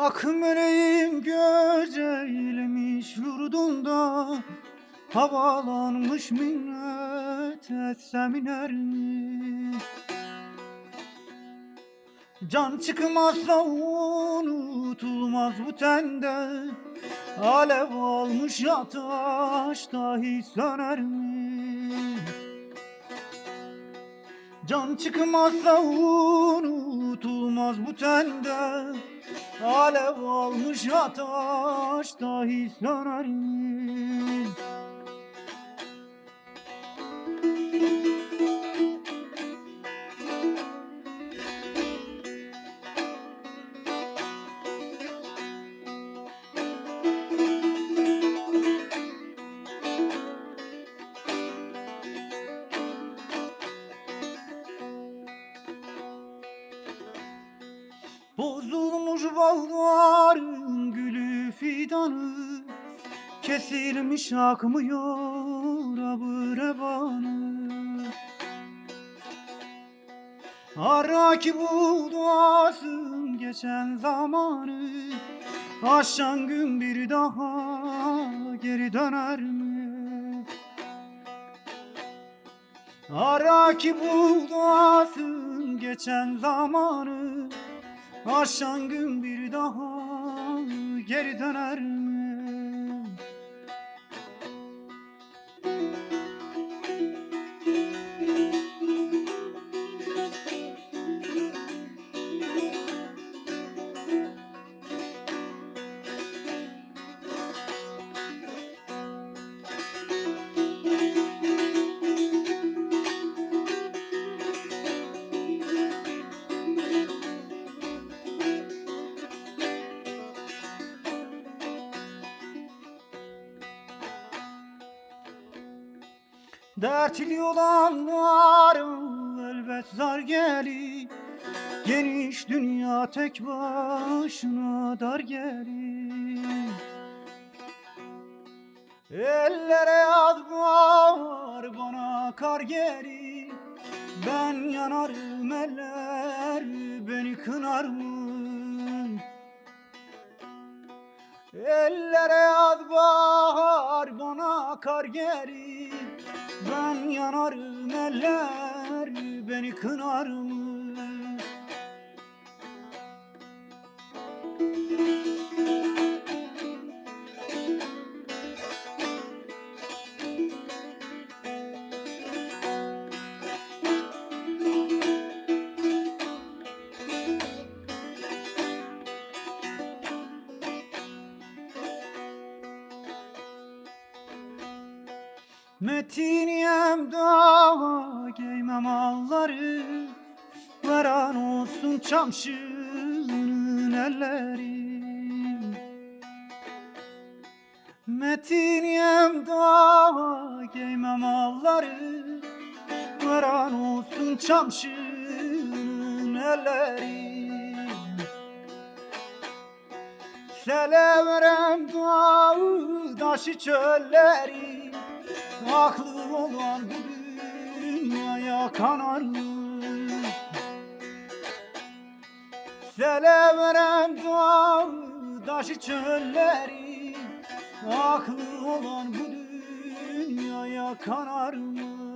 Ak meleğim güzelmiş yurdunda, havalanmış minnet etsem iner mi? Can çıkmazsa unutulmaz bu tende, alev almış ateş dahi söner mi? Can çıkmazsa unutulmaz bu tende, alev almış ateş dahi söner mi? Bozulmuş bağların gülü fidanı, kesilmiş akmıyor abı revanı. Ara ki buğdasın geçen zamanı, aşan gün bir daha geri döner mi? Ara ki buğdasın geçen zamanı, aşan gün bir daha geri döner mi? Dertli olanlar elbet zar gelir, geniş dünya tek başına dar gelir. Ellere yaz var, bana kar gelir, ben yanarım, eller beni kınar mı? Ellere yaz bahar, bana kar gelir, ben yanarım, eller beni kınar mı? Metiniyem daha giymem alları, veran olsun çamşının elleri. Metiniyem daha giymem alları, veran olsun çamşının elleri. Seleverem dağı taşı çölleri, aklı olan bu dünyaya kanar mı? Seleverem dağı taşı çölleri, aklı olan bu dünyaya kanar mı?